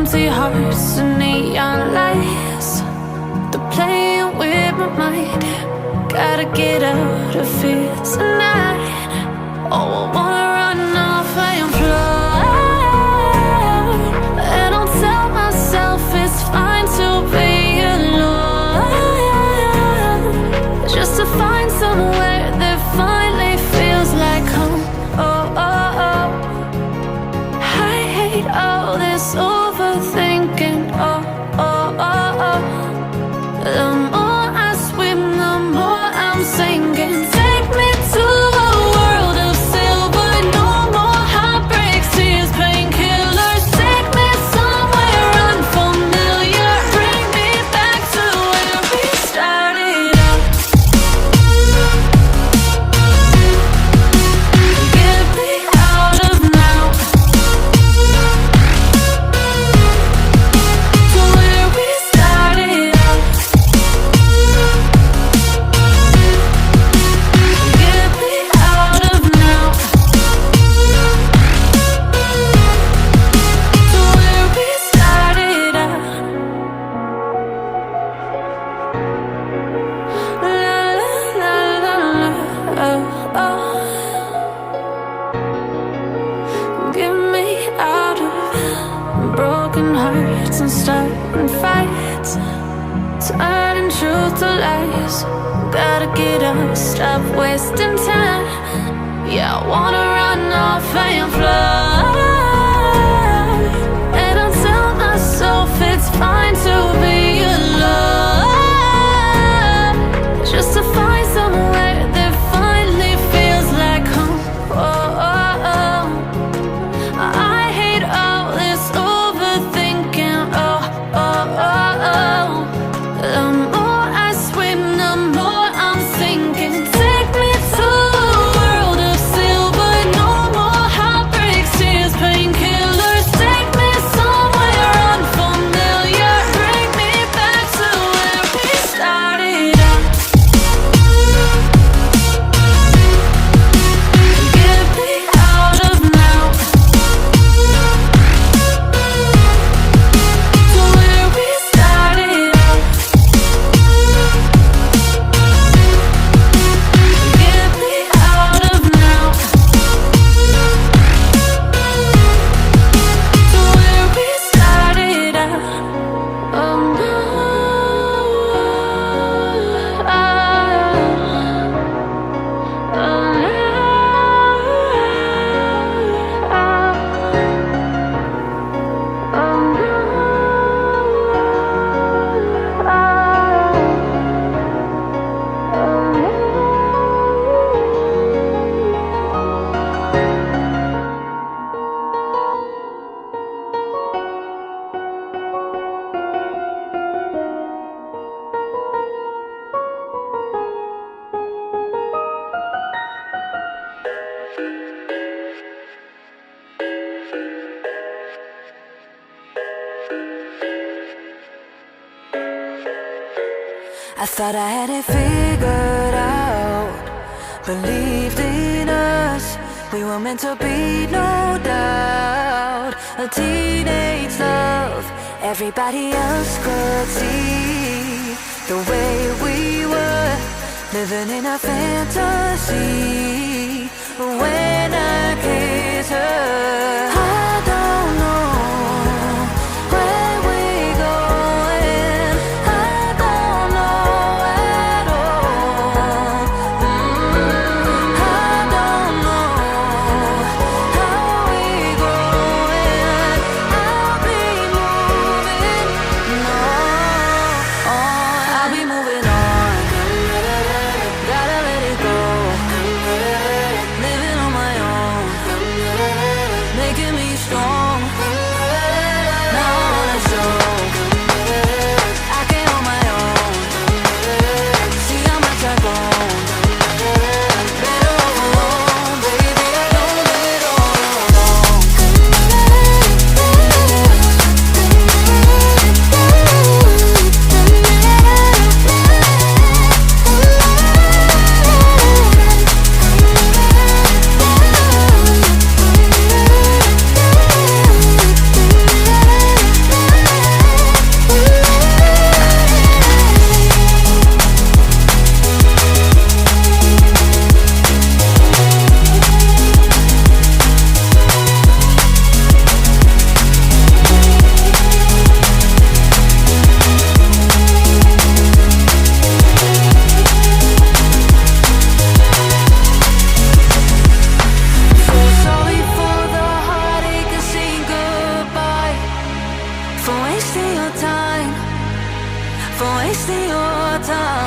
empty hearts and neon lights. They're playing with my mind. Gotta get out of here tonight. Oh, I wanna run off and fly. And I'll tell myself it's fine to be alone, just to find somewhere that finally feels like home. Oh, oh, oh. I hate all this overthinking. Oh, oh, oh, oh. The more I swim, the more I'm sinking. Take me to a world of silver. No more heartbreaks, tears, painkillers. Take me somewhere unfamiliar. Bring me back to where we started out. Get me out of now, to where we started out. Get me out of now, to where we started out. La la la la la, oh, oh. Get me out of broken hearts and starting fights, turning truth to lies. Gotta get up, stop wasting time. Yeah, I wanna run off and fly. And I'll tell myself it's fine to be alone, just to find somewhere that finally feels like home. Oh, oh, oh. I hate all this overthinking. Oh, oh, oh, oh. The more I swim, the more I'm sinking. Take me to a world of silver. No more heartbreaks, tears, painkillers. Take me somewhere unfamiliar. Bring me back to where we started out. Get me out of now, to where we started out. Get me out of now, to where we started out. Oh no, I thought I had it figured out. Believed in us, we were meant to be, no doubt. A teenage love, everybody else could see the way we were, living in a fantasy. When I kiss her, I don't know where we're going. I don't know at all. I don't know how we're growing. I'll be moving on. I'll be moving on. Gotta let it go. Living on my own, making me strong. for wasting your time.